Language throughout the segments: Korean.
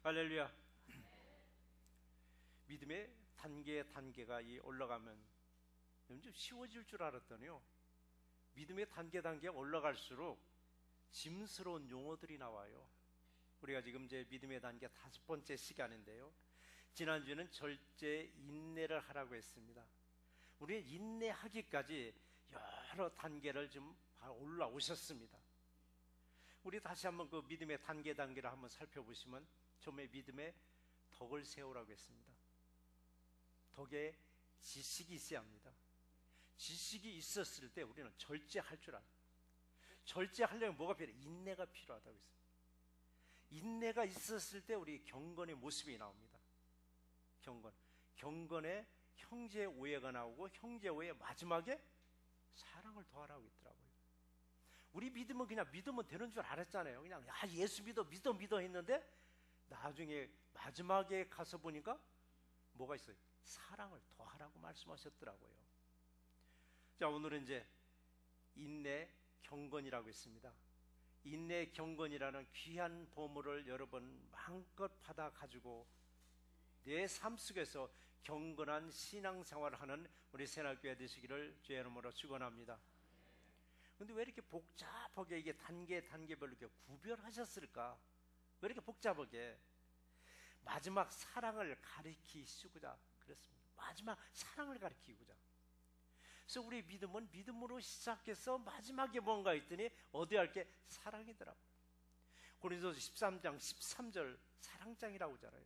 할렐루야. 믿음의 단계가 올라가면 좀 쉬워질 줄 알았더니요, 믿음의 단계가 올라갈수록 짐스러운 용어들이 나와요. 우리가 지금 이제 믿음의 단계 5번째 시간인데요, 지난주에는 절제 인내를 하라고 했습니다. 우리는 인내하기까지 여러 단계를 좀 올라오셨습니다. 우리 다시 한번 그 믿음의 단계를 한번 살펴보시면, 처음에 믿음의 덕을 세우라고 했습니다. 덕에 지식이 있어야 합니다. 지식이 있었을 때 우리는 절제할 줄 알아요. 절제하려면 뭐가 필요해요? 인내가 필요하다고 했습니다. 인내가 있었을 때 우리 경건의 모습이 나옵니다. 경건에 형제 오해가 나오고, 형제 오해 마지막에 사랑을 더하라고 했더라고요. 우리 믿음은 그냥 믿으면 되는 줄 알았잖아요. 그냥 예수 믿어 했는데, 나중에 마지막에 가서 보니까 뭐가 있어요? 사랑을 더하라고 말씀하셨더라고요. 자, 오늘은 이제 인내 경건이라고 했습니다. 인내 경건이라는 귀한 보물을 여러분 마음껏 받아 가지고 내 삶 속에서 경건한 신앙생활을 하는 우리 새날교회 되시기를 주의 이름으로 축원합니다. 그런데 왜 이렇게 복잡하게 이게 단계별로 이렇게 구별하셨을까? 왜 이렇게 복잡하게? 마지막 사랑을 가리키시고자 그랬습니다. 마지막 사랑을 가리키고자. 그래서 우리 믿음은 믿음으로 시작해서 마지막에 뭔가 있더니 어디 할게? 사랑이더라고요. 고린도서 13장 13절 사랑장이라고 하잖아요.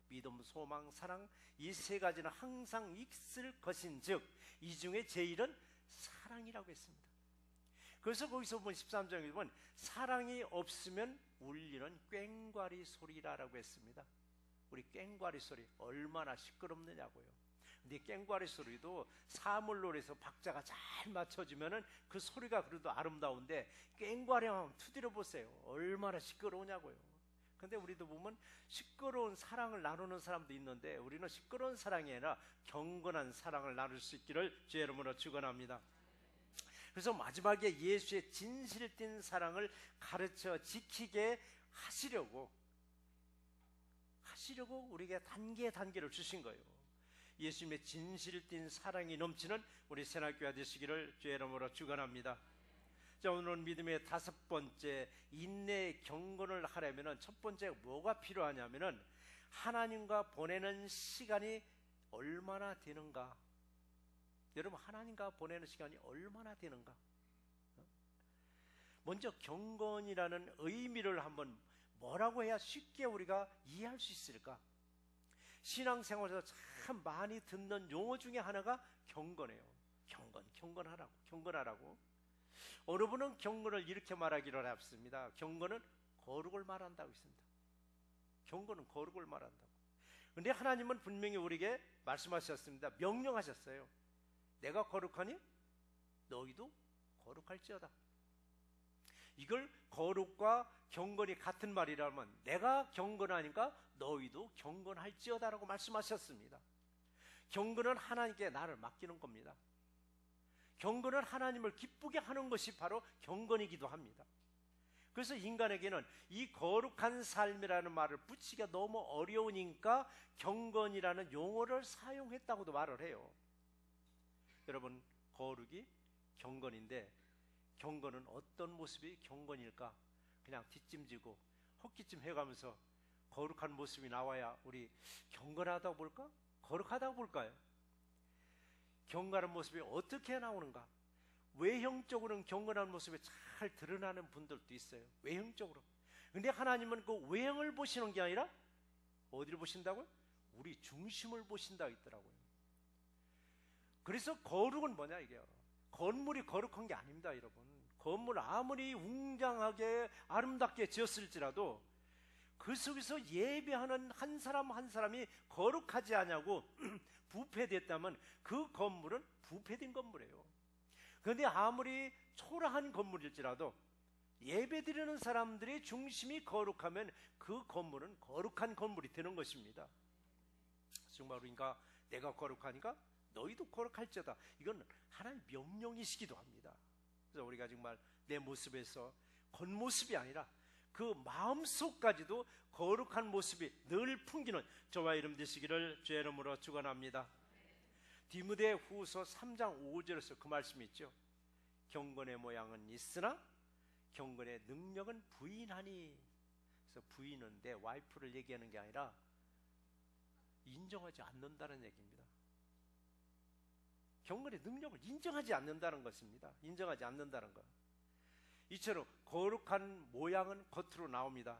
믿음, 소망, 사랑, 이 세 가지는 항상 있을 것인즉 이 중에 제일은 사랑이라고 했습니다. 그래서 거기서 보면 13장에 보면 사랑이 없으면 울리는 꽹과리 소리라고 했습니다. 우리 꽹과리 소리 얼마나 시끄럽느냐고요. 근데 꽹과리 소리도 사물놀이에서 박자가 잘 맞춰지면은 그 소리가 그래도 아름다운데, 꽹과리만 두드려 보세요. 얼마나 시끄러우냐고요. 근데 우리도 보면 시끄러운 사랑을 나누는 사람도 있는데, 우리는 시끄러운 사랑이 아니라 경건한 사랑을 나눌 수 있기를 주의 이름으로 축원합니다. 그래서 마지막에 예수의 진실된 사랑을 가르쳐 지키게 하시려고 우리에게 단계를 주신 거예요. 예수님의 진실된 사랑이 넘치는 우리 새날교회 되시기를 주의 이름으로 축원합니다. 자, 오늘은 믿음의 5번째 인내 경건을 하려면 첫 번째 뭐가 필요하냐면은 하나님과 보내는 시간이 얼마나 되는가. 여러분, 하나님과 보내는 시간이 얼마나 되는가? 먼저 경건이라는 의미를 한번 뭐라고 해야 쉽게 우리가 이해할 수 있을까? 신앙생활에서 참 많이 듣는 용어 중에 하나가 경건이에요. 경건하라고. 어느 분은 경건을 이렇게 말하기를 했습니다. 경건은 거룩을 말한다고 했습니다. 경건은 거룩을 말한다고. 그런데 하나님은 분명히 우리에게 말씀하셨습니다. 명령하셨어요. 내가 거룩하니 너희도 거룩할지어다. 이걸 거룩과 경건이 같은 말이라면, 내가 경건하니까 너희도 경건할지어다라고 말씀하셨습니다. 경건은 하나님께 나를 맡기는 겁니다. 경건은 하나님을 기쁘게 하는 것이 바로 경건이기도 합니다. 그래서 인간에게는 이 거룩한 삶이라는 말을 붙이기가 너무 어려우니까 경건이라는 용어를 사용했다고도 말을 해요. 여러분, 거룩이 경건인데 경건은 어떤 모습이 경건일까? 그냥 뒷짐지고 헛기침 해가면서 거룩한 모습이 나와야 우리 경건하다고 볼까? 거룩하다고 볼까요? 경건한 모습이 어떻게 나오는가? 외형적으로는 경건한 모습이 잘 드러나는 분들도 있어요. 외형적으로. 근데 하나님은 그 외형을 보시는 게 아니라 어디를 보신다고요? 우리 중심을 보신다 했더라고요. 그래서 거룩은 뭐냐, 이게요. 건물이 거룩한 게 아닙니다, 여러분. 건물 아무리 웅장하게 아름답게 지었을지라도 그 속에서 예배하는 한 사람 한 사람이 거룩하지 않냐고 부패됐다면 그 건물은 부패된 건물이에요. 그런데 아무리 초라한 건물일지라도 예배드리는 사람들의 중심이 거룩하면 그 건물은 거룩한 건물이 되는 것입니다. 정말 우리가 내가 거룩하니까 너희도 거룩할지어다. 이건 하나님의 명령이시기도 합니다. 그래서 우리가 정말 내 모습에서 겉모습이 아니라 그 마음속까지도 거룩한 모습이 늘 풍기는 저와 여러분 되시기를 주의 이름으로 축원합니다. 디모데 후서 3장 5절에서 그 말씀이 있죠. 경건의 모양은 있으나 경건의 능력은 부인하니. 그래서 부인은 내 와이프를 얘기하는 게 아니라 인정하지 않는다는 얘기입니다. 경건의 능력을 인정하지 않는다는 것입니다. 인정하지 않는다는 것. 이처럼 거룩한 모양은 겉으로 나옵니다.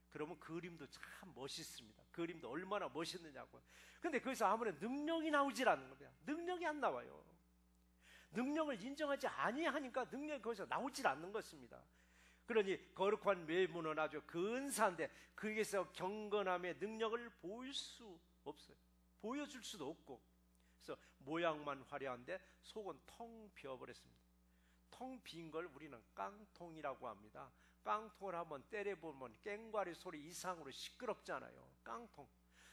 그러면 그림도 참 멋있습니다. 그림도 얼마나 멋있느냐고. 근데 거기서 아무런 능력이 나오질 않는 겁니다. 능력이 안 나와요. 능력을 인정하지 아니하니까 능력이 거기서 나오질 않는 것입니다. 그러니 거룩한 외모는 아주 근사한데 거기에서 경건함의 능력을 보일 수 없어요. 보여줄 수도 없고. 그래서 모양만 화려한데 속은 텅 비어버렸습니다. 텅 빈 걸 우리는 깡통이라고 합니다. 깡통을 한번 때려보면 깽과리 소리 이상으로 시끄럽잖아요. 깡통.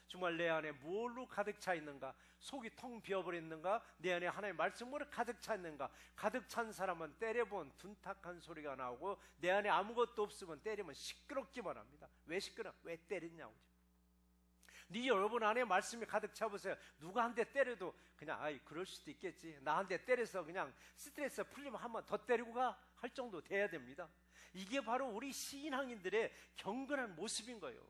정말 내 안에 뭘로 가득 차 있는가? 속이 텅 비어버렸는가? 내 안에 하나님의 말씀으로 가득 차 있는가? 가득 찬 사람은 때려본 둔탁한 소리가 나오고 내 안에 아무것도 없으면 때리면 시끄럽기만 합니다. 왜 시끄러? 왜 때렸냐고. 네 여러분 안에 말씀이 가득 차보세요. 누가 한 대 때려도 그냥 아이 그럴 수도 있겠지. 나 한 대 때려서 그냥 스트레스 풀리면 한 번 더 때리고 가 할 정도 돼야 됩니다. 이게 바로 우리 신앙인들의 경건한 모습인 거예요.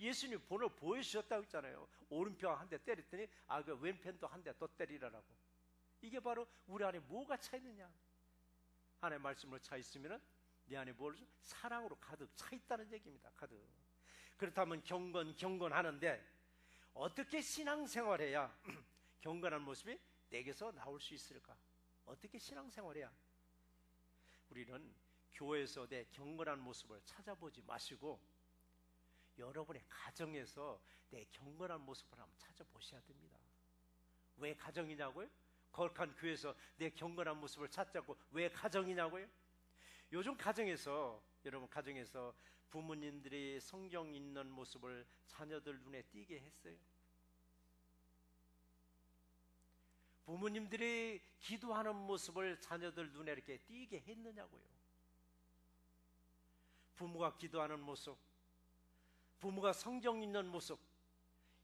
예수님 본을 보여주셨다고 했잖아요. 오른편 한 대 때렸더니 그 왼편도 한 대 더 때리라고. 이게 바로 우리 안에 뭐가 차 있느냐. 하나님의 말씀으로 차 있으면 내 안에 뭘 사랑으로 가득 차 있다는 얘기입니다. 가득. 그렇다면 경건하는데 어떻게 신앙생활해야 경건한 모습이 내게서 나올 수 있을까? 어떻게 신앙생활해야? 우리는 교회에서 내 경건한 모습을 찾아보지 마시고 여러분의 가정에서 내 경건한 모습을 한번 찾아보셔야 됩니다. 왜 가정이냐고요? 거룩한 교회에서 내 경건한 모습을 찾자고. 왜 가정이냐고요? 요즘 가정에서, 여러분 가정에서 부모님들이 성경 읽는 모습을 자녀들 눈에 띄게 했어요? 부모님들이 기도하는 모습을 자녀들 눈에 이렇게 띄게 했느냐고요? 부모가 기도하는 모습, 부모가 성경 읽는 모습,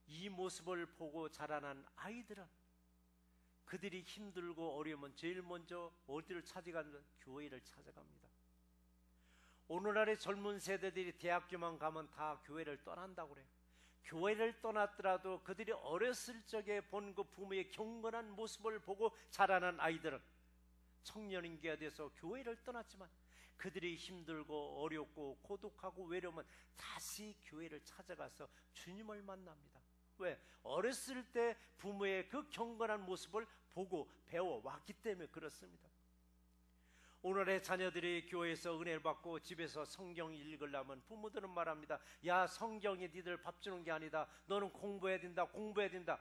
이 모습을 보고 자라난 아이들은 그들이 힘들고 어려우면 제일 먼저 어디를 찾아가는? 교회를 찾아갑니다. 오늘날의 젊은 세대들이 대학교만 가면 다 교회를 떠난다고 그래요. 교회를 떠났더라도 그들이 어렸을 적에 본 그 부모의 경건한 모습을 보고 자라난 아이들은 청년인기가 돼서 교회를 떠났지만 그들이 힘들고 어렵고 고독하고 외로우면 다시 교회를 찾아가서 주님을 만납니다. 왜? 어렸을 때 부모의 그 경건한 모습을 보고 배워왔기 때문에 그렇습니다. 오늘의 자녀들이 교회에서 은혜를 받고 집에서 성경 읽으려면 부모들은 말합니다. 야, 성경이 니들 밥 주는 게 아니다. 너는 공부해야 된다. 공부해야 된다.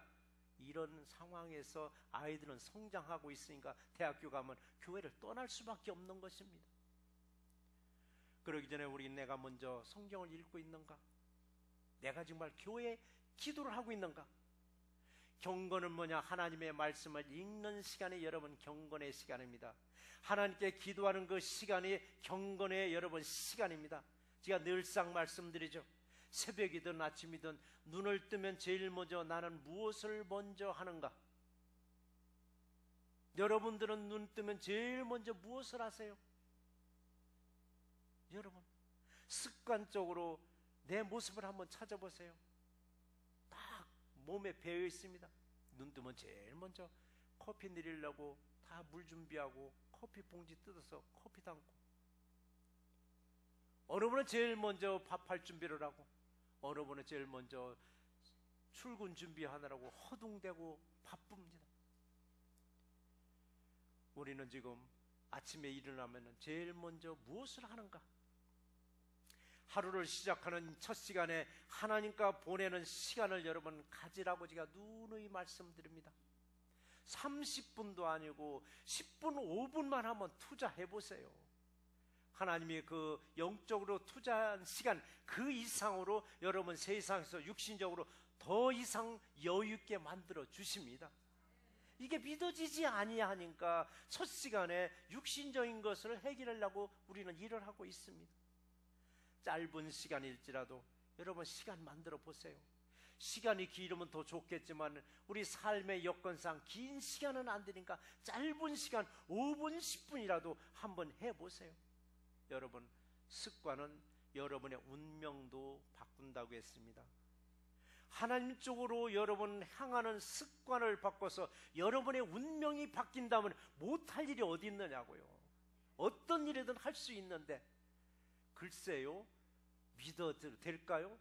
이런 상황에서 아이들은 성장하고 있으니까 대학교 가면 교회를 떠날 수밖에 없는 것입니다. 그러기 전에 내가 먼저 성경을 읽고 있는가? 내가 정말 교회에 기도를 하고 있는가? 경건은 뭐냐? 하나님의 말씀을 읽는 시간이 여러분 경건의 시간입니다. 하나님께 기도하는 그 시간이 경건의 여러분 시간입니다. 제가 늘상 말씀드리죠. 새벽이든 아침이든 눈을 뜨면 제일 먼저 나는 무엇을 먼저 하는가? 여러분들은 눈 뜨면 제일 먼저 무엇을 하세요? 여러분 습관적으로 내 모습을 한번 찾아보세요. 딱 몸에 배어 있습니다. 눈 뜨면 제일 먼저 커피 내리려고 다 물 준비하고 커피 봉지 뜯어서 커피 담고, 어느 분은 제일 먼저 밥할 준비를 하고, 어느 분은 제일 먼저 출근 준비하느라고 허둥대고 바쁩니다. 우리는 지금 아침에 일어나면 제일 먼저 무엇을 하는가? 하루를 시작하는 첫 시간에 하나님과 보내는 시간을 여러분 가지라고 제가 누누이 말씀드립니다. 30분도 아니고 10분, 5분만 한번 투자해보세요. 하나님이 그 영적으로 투자한 시간 그 이상으로 여러분 세상에서 육신적으로 더 이상 여유있게 만들어 주십니다. 이게 믿어지지 아니하니까 첫 시간에 육신적인 것을 해결하려고 우리는 일을 하고 있습니다. 짧은 시간일지라도 여러분 시간 만들어 보세요. 시간이 길으면 더 좋겠지만 우리 삶의 여건상 긴 시간은 안 되니까 짧은 시간 5분 10분이라도 한번 해보세요. 여러분, 습관은 여러분의 운명도 바꾼다고 했습니다. 하나님 쪽으로 여러분 향하는 습관을 바꿔서 여러분의 운명이 바뀐다면 못할 일이 어디 있느냐고요. 어떤 일이든 할 수 있는데 글쎄요, 믿어도 될까요?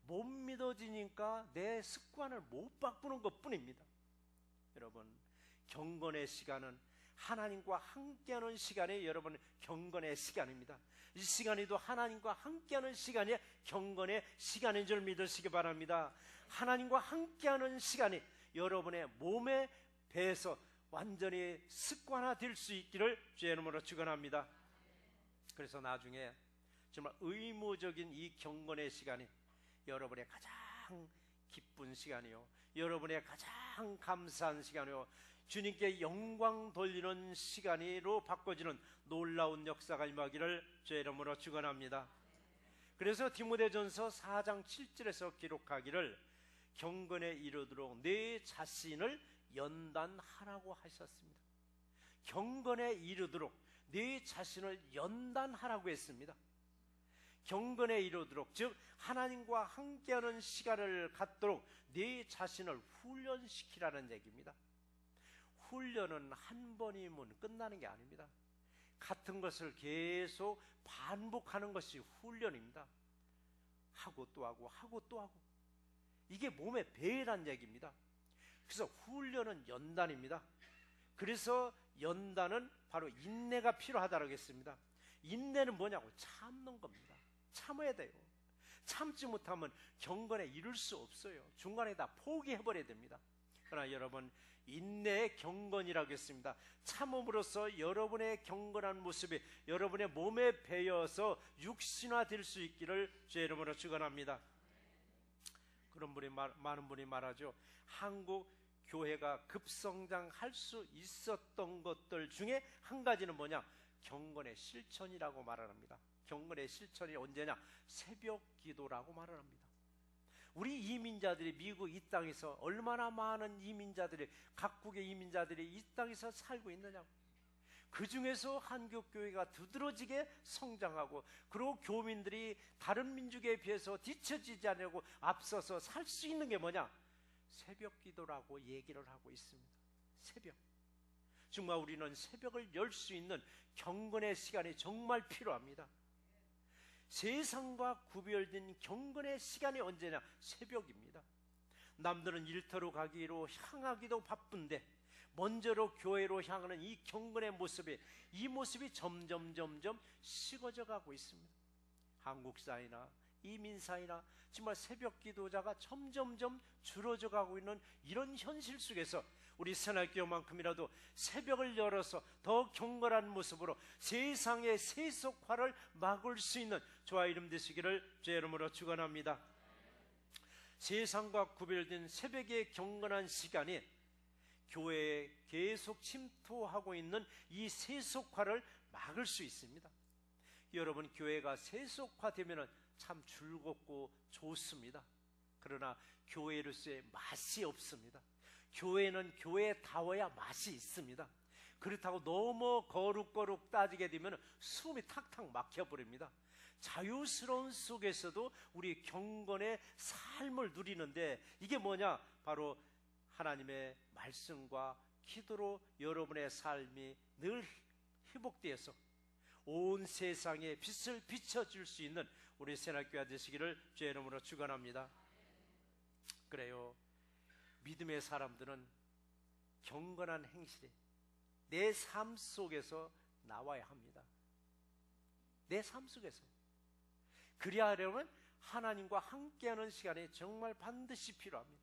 못 믿어지니까 내 습관을 못 바꾸는 것 뿐입니다. 여러분, 경건의 시간은 하나님과 함께하는 시간이 여러분 경건의 시간입니다. 이 시간이도 하나님과 함께하는 시간이 경건의 시간인 줄 믿으시기 바랍니다. 하나님과 함께하는 시간이 여러분의 몸에 배에서 완전히 습관화될 수 있기를 주의 이름으로 축원합니다. 그래서 나중에 정말 의무적인 이 경건의 시간이 여러분의 가장 기쁜 시간이요, 여러분의 가장 감사한 시간이요, 주님께 영광 돌리는 시간으로 바꿔지는 놀라운 역사가 임하기를 주의 이름으로 축원합니다. 그래서 디모데전서 4장 7절에서 기록하기를 경건에 이르도록 내 자신을 연단하라고 하셨습니다. 경건에 이르도록 내 자신을 연단하라고 했습니다. 경건에 이르도록, 즉 하나님과 함께하는 시간을 갖도록 내 자신을 훈련시키라는 얘기입니다. 훈련은 한 번이면 끝나는 게 아닙니다. 같은 것을 계속 반복하는 것이 훈련입니다. 하고 또 하고 하고 또 하고, 이게 몸에 배란 얘기입니다. 그래서 훈련은 연단입니다. 그래서 연단은 바로 인내가 필요하다고 했습니다. 인내는 뭐냐고, 참는 겁니다. 참아야 돼요. 참지 못하면 경건에 이룰 수 없어요. 중간에 다 포기해버려야 됩니다. 그러나 여러분, 인내의 경건이라고 했습니다. 참음으로써 여러분의 경건한 모습이 여러분의 몸에 배어서 육신화될 수 있기를 주의 이름으로 축원합니다. 그런 분이 많은 분이 말하죠. 한국 교회가 급성장할 수 있었던 것들 중에 한 가지는 뭐냐? 경건의 실천이라고 말을 합니다. 경건의 실천이 언제냐? 새벽 기도라고 말을 합니다. 우리 이민자들이 미국 이 땅에서 얼마나 많은 이민자들이, 각국의 이민자들이 이 땅에서 살고 있느냐고. 그 중에서 한국교회가 두드러지게 성장하고, 그리고 교민들이 다른 민족에 비해서 뒤처지지 않으려고 앞서서 살 수 있는 게 뭐냐? 새벽 기도라고 얘기를 하고 있습니다. 새벽. 정말 우리는 새벽을 열 수 있는 경건의 시간이 정말 필요합니다. 세상과 구별된 경건의 시간이 언제냐? 새벽입니다. 남들은 일터로 가기로 향하기도 바쁜데 먼저로 교회로 향하는 이 경건의 모습이, 이 모습이 점점 식어져 가고 있습니다. 한국 사회나 이민 사회나 정말 새벽 기도자가 점점 줄어져 가고 있는 이런 현실 속에서 우리 새날교만큼이라도 새벽을 열어서 더 경건한 모습으로 세상의 세속화를 막을 수 있는 저와 이름 되시기를 주의 이름으로 축원합니다. 세상과 구별된 새벽의 경건한 시간이 교회에 계속 침투하고 있는 이 세속화를 막을 수 있습니다. 여러분, 교회가 세속화되면 참 즐겁고 좋습니다. 그러나 교회로서의 맛이 없습니다. 교회는 교회다워야 맛이 있습니다. 그렇다고 너무 거룩거룩 따지게 되면 숨이 탁탁 막혀버립니다. 자유스러운 속에서도 우리 경건의 삶을 누리는데, 이게 뭐냐? 바로 하나님의 말씀과 기도로 여러분의 삶이 늘 회복되어서 온 세상에 빛을 비춰줄 수 있는 우리 새날교회 되시기를 주의 이름으로 축원합니다. 그래요, 믿음의 사람들은 경건한 행실이 내 삶 속에서 나와야 합니다. 내 삶 속에서. 그래야 하려면 하나님과 함께하는 시간이 정말 반드시 필요합니다.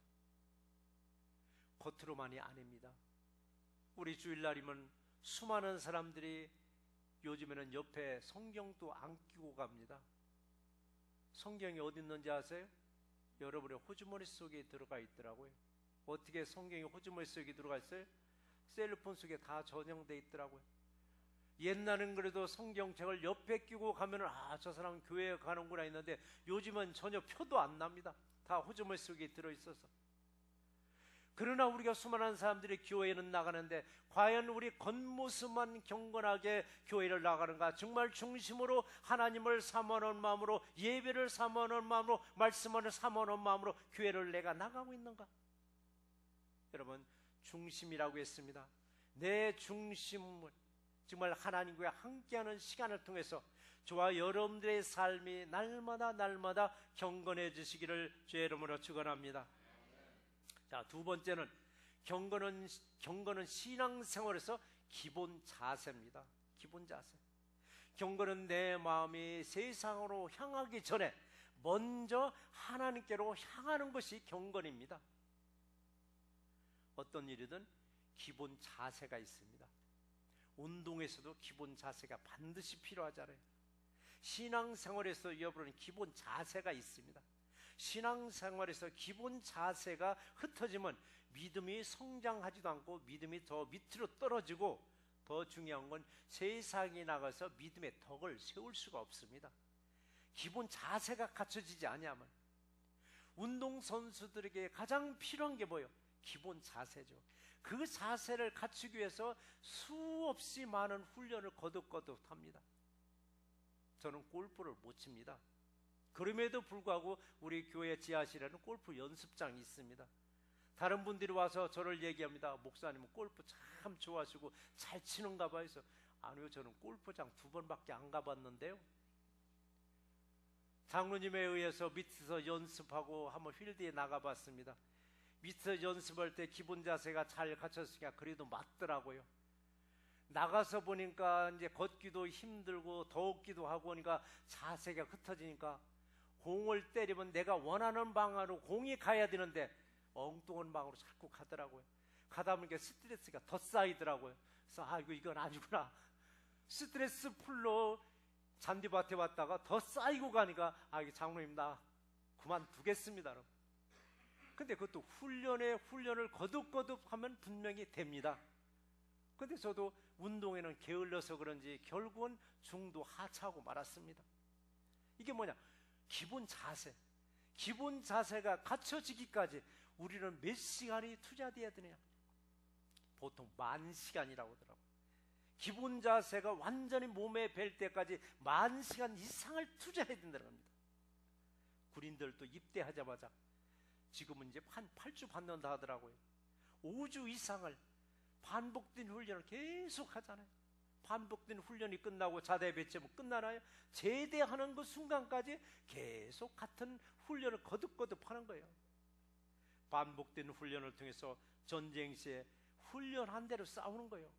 겉으로만이 아닙니다. 우리 주일날이면 수많은 사람들이 요즘에는 옆에 성경도 안 끼고 갑니다. 성경이 어디 있는지 아세요? 여러분의 호주머니 속에 들어가 있더라고요. 어떻게 성경이 호주머니 속에 들어가 있어요? 셀폰 속에 다 저장되어 있더라고요. 옛날엔 그래도 성경책을 옆에 끼고 가면 저 사람은 교회에 가는구나 했는데 요즘은 전혀 표도 안 납니다. 다 호주머니 속에 들어있어서. 그러나 우리가 수많은 사람들이 교회는 나가는데 과연 우리 겉모습만 경건하게 교회를 나가는가? 정말 중심으로 하나님을 사모하는 마음으로, 예배를 사모하는 마음으로, 말씀을 사모하는 마음으로 교회를 내가 나가고 있는가? 여러분, 중심이라고 했습니다. 내 중심을 정말 하나님과 함께하는 시간을 통해서 저와 여러분들의 삶이 날마다 경건해지시기를 주의 이름으로 축원합니다. 자, 두 번째는 경건은 신앙생활에서 기본 자세입니다. 기본 자세. 경건은 내 마음이 세상으로 향하기 전에 먼저 하나님께로 향하는 것이 경건입니다. 어떤 일이든 기본 자세가 있습니다. 운동에서도 기본 자세가 반드시 필요하잖아요. 신앙생활에서 여러분 기본 자세가 있습니다. 신앙생활에서 기본 자세가 흩어지면 믿음이 성장하지도 않고 믿음이 더 밑으로 떨어지고, 더 중요한 건 세상에 나가서 믿음의 덕을 세울 수가 없습니다. 기본 자세가 갖춰지지 아니하면. 운동선수들에게 가장 필요한 게 뭐예요? 기본 자세죠. 그 자세를 갖추기 위해서 수없이 많은 훈련을 거듭합니다. 저는 골프를 못 칩니다. 그럼에도 불구하고 우리 교회 지하실에는 골프 연습장이 있습니다. 다른 분들이 와서 저를 얘기합니다. 목사님은 골프 참 좋아하시고 잘 치는가 봐요. 그래서 아니요, 저는 골프장 2번밖에 안 가봤는데요. 장로님에 의해서 밑에서 연습하고 한번 필드에 나가봤습니다. 밑에서 연습할 때 기본 자세가 잘 갖췄으니까 그래도 맞더라고요. 나가서 보니까 이제 걷기도 힘들고 더웠기도 하고 하니까 자세가 흩어지니까 공을 때리면 내가 원하는 방향으로 공이 가야 되는데 엉뚱한 방향으로 자꾸 가더라고요. 가다 보니까 스트레스가 더 쌓이더라고요. 그래서 이건 아니구나. 스트레스 풀로 잔디밭에 왔다가 더 쌓이고 가니까 장로님 나 그만두겠습니다. 근데 그것도 훈련을 거듭하면 분명히 됩니다. 근데 저도 운동에는 게을러서 그런지 결국은 중도 하차하고 말았습니다. 이게 뭐냐? 기본 자세. 기본 자세가 갖춰지기까지 우리는 몇 시간이 투자돼야 되느냐? 보통 10,000시간이라고 하더라고요. 기본 자세가 완전히 몸에 뵐 때까지 10,000시간 이상을 투자해야 된다는 겁니다. 군인들도 입대하자마자 지금은 이제 한 8주 받는다 하더라고요. 5주 이상을 반복된 훈련을 계속 하잖아요. 반복된 훈련이 끝나고 자대 배치하면 끝나나요? 제대하는 그 순간까지 계속 같은 훈련을 거듭하는 거예요. 반복된 훈련을 통해서 전쟁 시에 훈련한 대로 싸우는 거예요.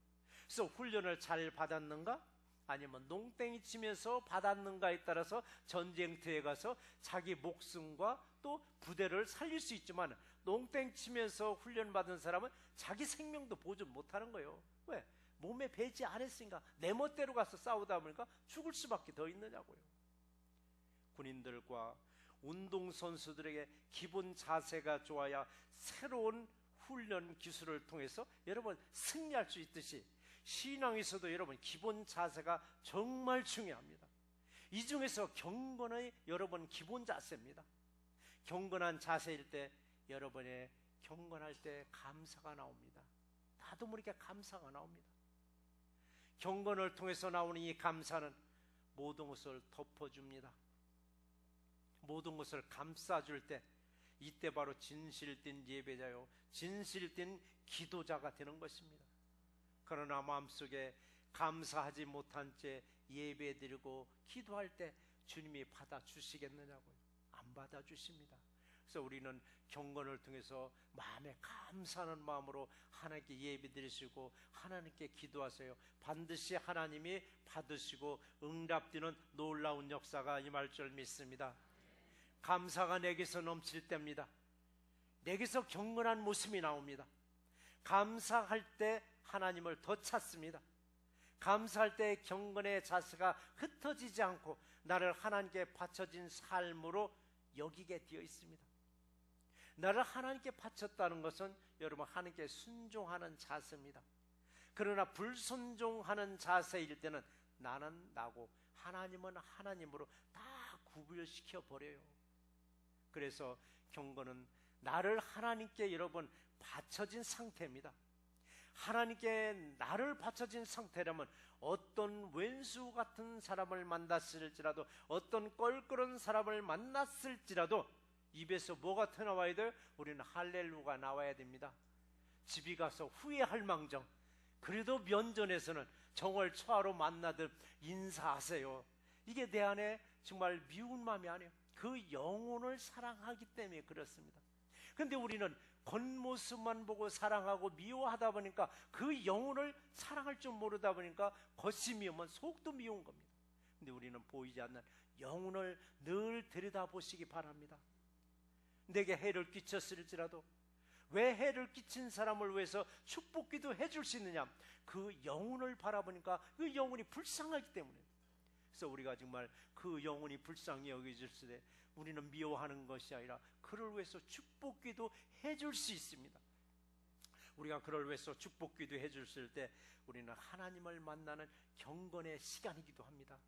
그래서 훈련을 잘 받았는가? 아니면 농땡이 치면서 받았는가에 따라서 전쟁터에 가서 자기 목숨과 또 부대를 살릴 수 있지만, 농땡 치면서 훈련받은 사람은 자기 생명도 보존 못하는 거예요. 왜? 몸에 배지 않았으니까. 내 멋대로 가서 싸우다 보니까 죽을 수밖에 더 있느냐고요. 군인들과 운동선수들에게 기본 자세가 좋아야 새로운 훈련 기술을 통해서 여러분 승리할 수 있듯이, 신앙에서도 여러분 기본 자세가 정말 중요합니다. 이 중에서 경건의 여러분 기본 자세입니다. 경건한 자세일 때 여러분의 경건할 때 감사가 나옵니다. 나도 모르게 감사가 나옵니다. 경건을 통해서 나오는 이 감사는 모든 것을 덮어줍니다. 모든 것을 감싸줄 때, 이때 바로 진실된 예배자요, 진실된 기도자가 되는 것입니다. 그러나 마음속에 감사하지 못한 채 예배드리고 기도할 때 주님이 받아주시겠느냐고요? 안 받아주십니다. 그래서 우리는 경건을 통해서 마음에 감사하는 마음으로 하나님께 예배드리시고 하나님께 기도하세요. 반드시 하나님이 받으시고 응답되는 놀라운 역사가 임할 줄 믿습니다. 감사가 내게서 넘칠 때입니다. 내게서 경건한 모습이 나옵니다. 감사할 때 하나님을 더 찾습니다. 감사할 때 경건의 자세가 흩어지지 않고 나를 하나님께 바쳐진 삶으로 여기게 되어 있습니다. 나를 하나님께 바쳤다는 것은 여러분 하나님께 순종하는 자세입니다. 그러나 불순종하는 자세일 때는 나는 나고 하나님은 하나님으로 다 구별시켜 버려요. 그래서 경건은 나를 하나님께 여러분 바쳐진 상태입니다. 하나님께 나를 바쳐진 상태라면 어떤 왼수 같은 사람을 만났을지라도, 어떤 껄끄러운 사람을 만났을지라도 입에서 뭐가 튀어나와야 돼요? 우리는 할렐루야가 나와야 됩니다. 집에 가서 후회할 망정, 그래도 면전에서는 정월 초하루 만나듯 인사하세요. 이게 내 안에 정말 미운 마음이 아니에요. 그 영혼을 사랑하기 때문에 그렇습니다. 그런데 우리는 겉모습만 보고 사랑하고 미워하다 보니까 그 영혼을 사랑할 줄 모르다 보니까 겉이 미우면 속도 미운 겁니다. 근데 우리는 보이지 않는 영혼을 늘 들여다보시기 바랍니다. 내게 해를 끼쳤을지라도 왜 해를 끼친 사람을 위해서 축복기도 해줄 수 있느냐? 그 영혼을 바라보니까 그 영혼이 불쌍하기 때문에. 그래서 우리가 정말 그 영혼이 불쌍히 여겨질 때 우리는 미워하는 것이 아니라 그를 위해서 축복기도 해줄 수 있습니다. 우리가 그를 위해서 축복기도 해줄 때 우리는 하나님을 만나는 경건의 시간이기도 합니다.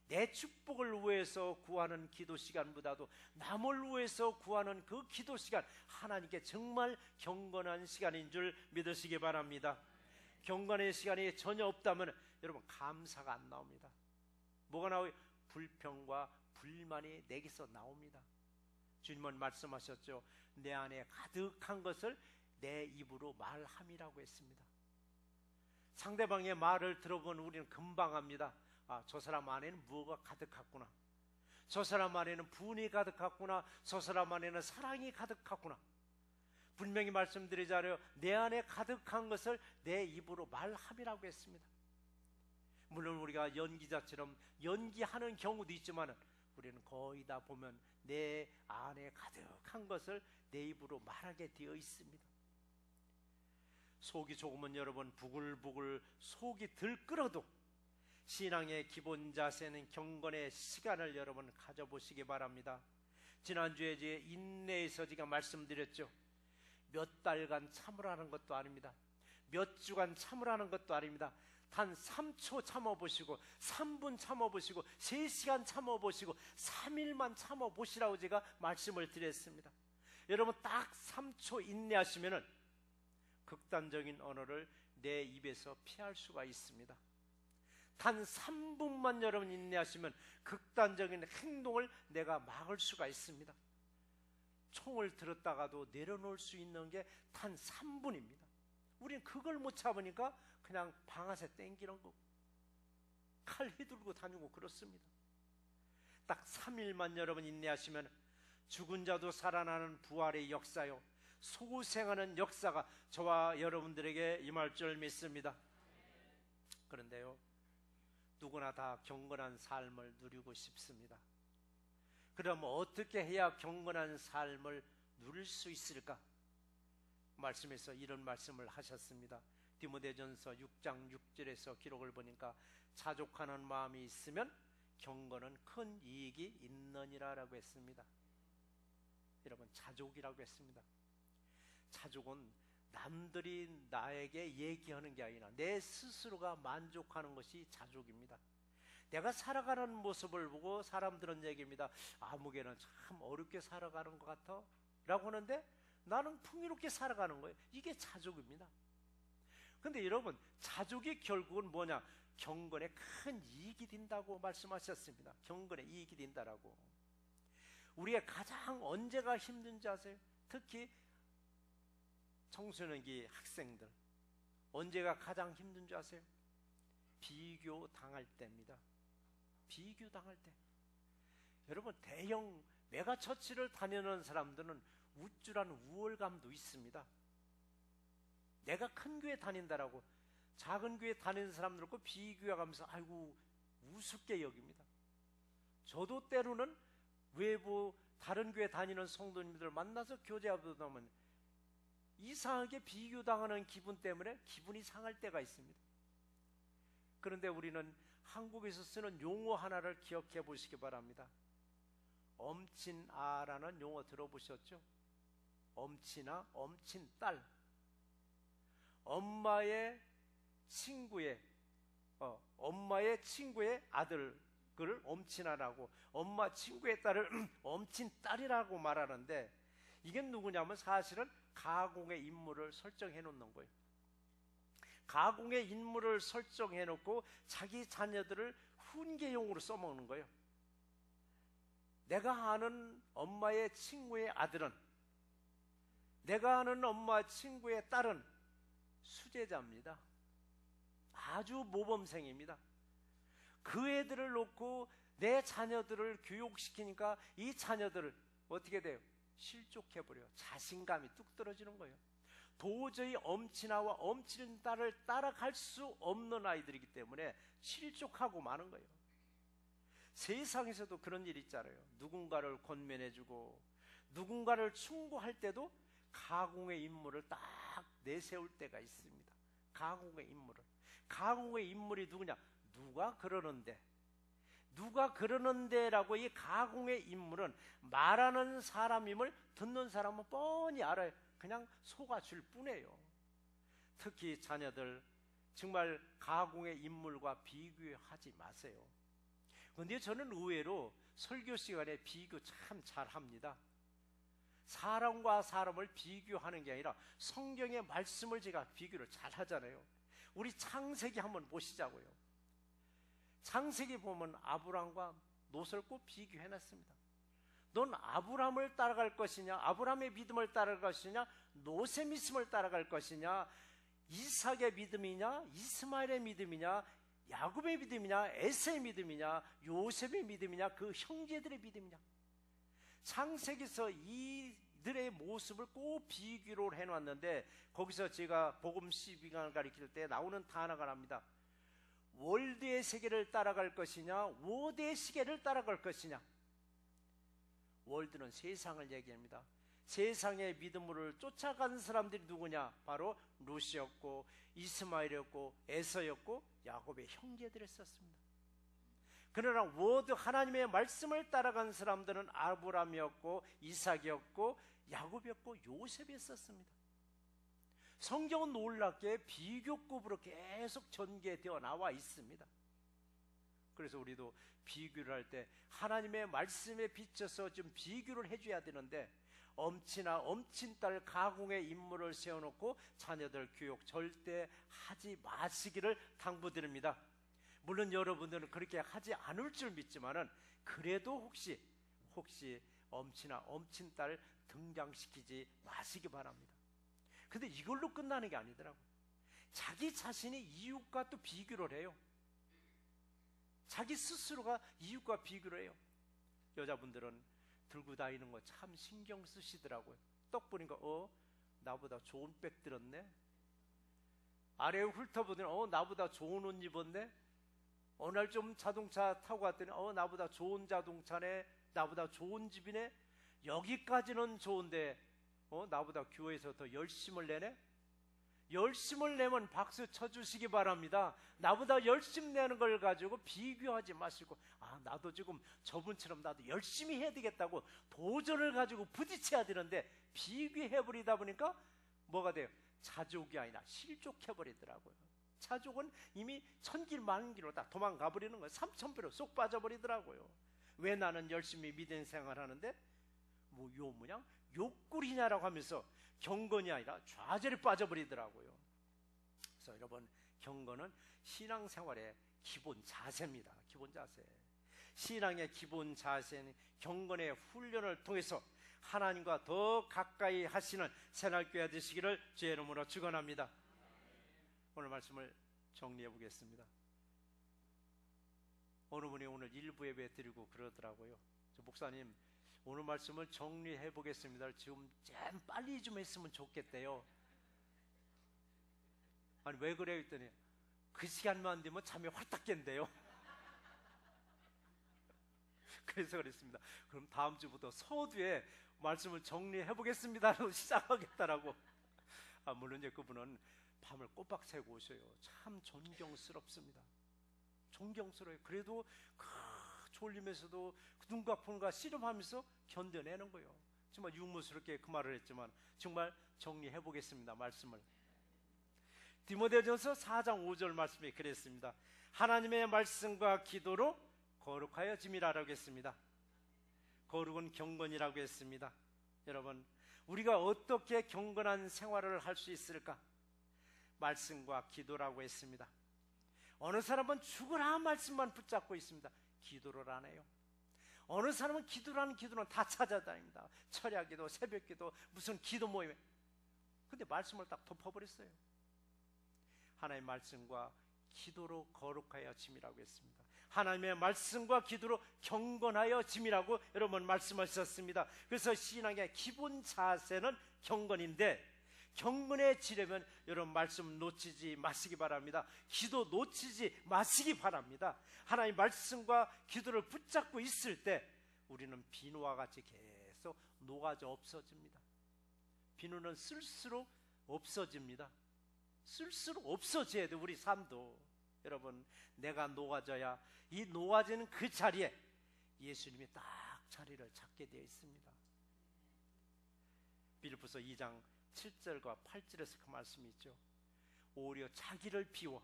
내 축복을 위해서 구하는 기도 시간보다도 남을 위해서 구하는 그 기도 시간, 하나님께 정말 경건한 시간인 줄 믿으시기 바랍니다. 경건의 시간이 전혀 없다면 여러분 감사가 안 나옵니다. 뭐가 나와요? 불평과 불만이 내게서 나옵니다. 주님은 말씀하셨죠. 내 안에 가득한 것을 내 입으로 말함이라고 했습니다. 상대방의 말을 들어보면 우리는 금방 압니다. 아, 저 사람 안에는 뭐가 가득했구나. 저 사람 안에는 분이 가득했구나. 저 사람 안에는 사랑이 가득했구나. 분명히 말씀드리자려 내 안에 가득한 것을 내 입으로 말함이라고 했습니다. 물론 우리가 연기자처럼 연기하는 경우도 있지만 우리는 거의 다 보면 내 안에 가득한 것을 내 입으로 말하게 되어 있습니다. 속이 조금은 여러분 부글부글 속이 들끓어도 신앙의 기본 자세는 경건의 시간을 여러분 가져보시기 바랍니다. 지난주에 제 인내에서 제가 말씀드렸죠. 몇 달간 참으라는 것도 아닙니다. 몇 주간 참으라는 것도 아닙니다. 단 3초 참아보시고 3분 참아보시고 3시간 참아보시고 3일만 참아보시라고 제가 말씀을 드렸습니다. 여러분 딱 3초 인내하시면 극단적인 언어를 내 입에서 피할 수가 있습니다. 단 3분만 여러분 인내하시면 극단적인 행동을 내가 막을 수가 있습니다. 총을 들었다가도 내려놓을 수 있는 게 단 3분입니다. 우리는 그걸 못 참으니까 그냥 방아쇠 땡기는 거고 칼 휘두르고 다니고 그렇습니다. 딱 3일만 여러분 인내하시면 죽은 자도 살아나는 부활의 역사요, 소생하는 역사가 저와 여러분들에게 임할 줄 믿습니다. 그런데요, 누구나 다 경건한 삶을 누리고 싶습니다. 그럼 어떻게 해야 경건한 삶을 누릴 수 있을까? 말씀에서 이런 말씀을 하셨습니다. 디모데전서 6장 6절에서 기록을 보니까 자족하는 마음이 있으면 경건은 큰 이익이 있느니라 라고 했습니다. 여러분 자족이라고 했습니다. 자족은 남들이 나에게 얘기하는 게 아니라 내 스스로가 만족하는 것이 자족입니다. 내가 살아가는 모습을 보고 사람들은 얘기합니다. 아무개는 참 어렵게 살아가는 것 같아 라고 하는데 나는 풍요롭게 살아가는 거예요. 이게 자족입니다. 그런데 여러분 자족이 결국은 뭐냐? 경건에 큰 이익이 된다고 말씀하셨습니다. 경건에 이익이 된다라고. 우리가 가장 언제가 힘든지 아세요? 특히 청소년기 학생들 언제가 가장 힘든 줄 아세요? 비교당할 때입니다. 비교당할 때. 여러분 대형 메가처치를 다니는 사람들은 우쭐한 우월감도 있습니다. 내가 큰 교회 다닌다라고 작은 교회 다니는 사람들과 비교해가면서 아이고 우습게 여깁니다. 저도 때로는 외부 다른 교회 다니는 성도님들을 만나서 교제하다 보면 이상하게 비교당하는 기분 때문에 기분이 상할 때가 있습니다. 그런데 우리는 한국에서 쓰는 용어 하나를 기억해 보시기 바랍니다. 엄친아라는 용어 들어보셨죠? 엄친아, 엄친딸. 엄마의 친구의 엄마의 친구의 아들 그를 엄친아라고, 엄마 친구의 딸을 엄친딸이라고 말하는데, 이게 누구냐면 사실은 가공의 인물을 설정해 놓는 거예요. 가공의 인물을 설정해 놓고 자기 자녀들을 훈계용으로 써먹는 거예요. 내가 아는 엄마의 친구의 아들은, 내가 아는 엄마 친구의 딸은 수제자입니다. 아주 모범생입니다. 그 애들을 놓고 내 자녀들을 교육시키니까 이 자녀들을 어떻게 돼요? 실족해버려요. 자신감이 뚝 떨어지는 거예요. 도저히 엄친아와 엄친딸을 따라갈 수 없는 아이들이기 때문에 실족하고 마는 거예요. 세상에서도 그런 일 있잖아요. 누군가를 권면해주고 누군가를 충고할 때도 가공의 인물을 딱 내세울 때가 있습니다. 가공의 인물을. 가공의 인물이 누구냐? 누가 그러는데, 누가 그러는데 라고, 이 가공의 인물은 말하는 사람임을 듣는 사람은 뻔히 알아요. 그냥 속아줄 뿐이에요. 특히 자녀들 정말 가공의 인물과 비교하지 마세요. 그런데 저는 의외로 설교 시간에 비교 참 잘합니다. 사람과 사람을 비교하는 게 아니라 성경의 말씀을 제가 비교를 잘하잖아요. 우리 창세기 한번 보시자고요. 창세기 보면 아브람과 롯을 꼭 비교해놨습니다. 넌 아브람을 따라갈 것이냐, 아브람의 믿음을 따라갈 것이냐, 롯의 믿음을 따라갈 것이냐, 이삭의 믿음이냐, 이스마엘의 믿음이냐, 야곱의 믿음이냐, 에서의 믿음이냐, 요셉의 믿음이냐, 그 형제들의 믿음이냐. 창세기에서 이들의 모습을 꼭 비교를 해놨는데, 거기서 제가 복음 12강을 가리킬 때 나오는 단어가 납니다. 월드의 세계를 따라갈 것이냐, 워드의 시계를 따라갈 것이냐. 월드는 세상을 얘기합니다. 세상의 믿음을 쫓아간 사람들이 누구냐? 바로 롯이었고 이스마엘이었고 에서였고 야곱의 형제들이었습니다. 그러나 워드 하나님의 말씀을 따라간 사람들은 아브람이었고 이삭이었고 야곱이었고 요셉이었습니다. 성경은 놀랍게 비교급으로 계속 전개되어 나와 있습니다. 그래서 우리도 비교를 할 때 하나님의 말씀에 비춰서 좀 비교를 해줘야 되는데, 엄친아 엄친딸 가공의 인물을 세워놓고 자녀들 교육 절대 하지 마시기를 당부드립니다. 물론 여러분들은 그렇게 하지 않을 줄 믿지만은, 그래도 혹시 엄친아 엄친딸 등장시키지 마시기 바랍니다. 근데 이걸로 끝나는 게 아니더라고요. 자기 자신이 이웃과 또 비교를 해요. 자기 스스로가 이웃과 비교를 해요. 여자분들은 들고 다니는 거 참 신경 쓰시더라고요. 떡 보니까 나보다 좋은 백 들었네. 아래에 훑어보더니 나보다 좋은 옷 입었네. 어느 날 좀 자동차 타고 갔더니 나보다 좋은 자동차네, 나보다 좋은 집이네. 여기까지는 좋은데 나보다 교회에서 더 열심을 내네. 열심을 내면 박수 쳐주시기 바랍니다. 나보다 열심 내는 걸 가지고 비교하지 마시고, 나도 지금 저분처럼 나도 열심히 해야 되겠다고 도전을 가지고 부딪혀야 되는데, 비교해버리다 보니까 뭐가 돼요? 자족이 아니라 실족해버리더라고요. 자족은 이미 천길 만길로 다 도망가 버리는 거예요. 삼천배로 쏙 빠져버리더라고요. 왜 나는 열심히 믿음 생활하는데 요 모양 욕구리냐라고 하면서 경건이 아니라 좌절에 빠져버리더라고요. 그래서 여러분, 경건은 신앙생활의 기본 자세입니다. 기본 자세. 신앙의 기본 자세는 경건의 훈련을 통해서 하나님과 더 가까이 하시는 새날교회 되시기를 주의 이름으로 축원합니다. 오늘 말씀을 정리해 보겠습니다. 어느 분이 오늘 일부 예배 드리고 그러더라고요. 목사님, 오늘 말씀을 정리해 보겠습니다. 지금 좀 빨리 좀 했으면 좋겠대요. 아니, 왜 그래요? 했더니 그 시간만 되면 잠이 활딱 깬대요. 그래서 그랬습니다. 그럼 다음 주부터 서두에 말씀을 정리해 보겠습니다라고 시작하겠다라고. 물론 이제 그분은 밤을 꼬박 새고 오셔요. 참 존경스럽습니다. 존경스러워요. 그래도 졸리면서도 눈과 폰과 씨름하면서 견뎌내는 거예요. 정말 유머스럽게 그 말을 했지만 정말 정리해 보겠습니다. 말씀을. 디모데전서 4장 5절 말씀에 그랬습니다. 하나님의 말씀과 기도로 거룩하여짐이라고 했습니다. 거룩은 경건이라고 했습니다. 여러분, 우리가 어떻게 경건한 생활을 할 수 있을까? 말씀과 기도라고 했습니다. 어느 사람은 죽으라 말씀만 붙잡고 있습니다. 기도를 안 해요. 어느 사람은 기도라는 기도는 다 찾아다닙니다. 철야기도, 새벽기도, 무슨 기도 모임. 근데 말씀을 딱 덮어버렸어요. 하나님의 말씀과 기도로 거룩하여 짐이라고 했습니다. 하나님의 말씀과 기도로 경건하여 짐이라고 여러분 말씀하셨습니다. 그래서 신앙의 기본 자세는 경건인데, 경건해지려면 여러분 말씀 놓치지 마시기 바랍니다. 기도 놓치지 마시기 바랍니다. 하나님 말씀과 기도를 붙잡고 있을 때 우리는 비누와 같이 계속 녹아져 없어집니다. 비누는 쓸수록 없어집니다. 쓸수록 없어져야 돼, 우리 삶도. 여러분, 내가 녹아져야 이 녹아지는 그 자리에 예수님이 딱 자리를 잡게 되어 있습니다. 빌립보서 2장 7절과 8절에서 그 말씀이 있죠. 오히려 자기를 비워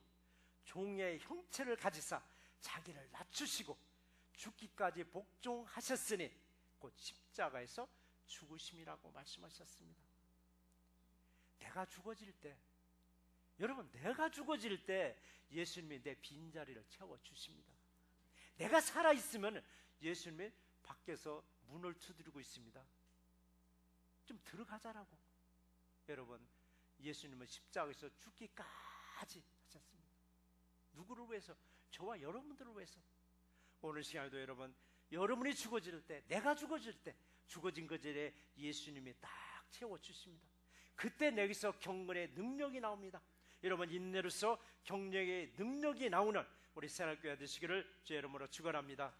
종의 형체를 가지사 자기를 낮추시고 죽기까지 복종하셨으니 곧 십자가에서 죽으심이라고 말씀하셨습니다. 내가 죽어질 때, 여러분, 내가 죽어질 때 예수님이 내 빈자리를 채워주십니다. 내가 살아있으면 예수님이 밖에서 문을 두드리고 있습니다. 좀 들어가자라고. 여러분, 예수님은 십자가에서 죽기까지 하셨습니다. 누구를 위해서? 저와 여러분들을 위해서. 오늘 시간에도 여러분, 여러분이 죽어질 때, 내가 죽어질 때, 죽어진 그 자리에 예수님이 딱 채워주십니다. 그때 내게서 경건의 능력이 나옵니다. 여러분, 인내로서 경력의 능력이 나오는 우리 새날교회 되시기를 주의 이름으로 축원합니다.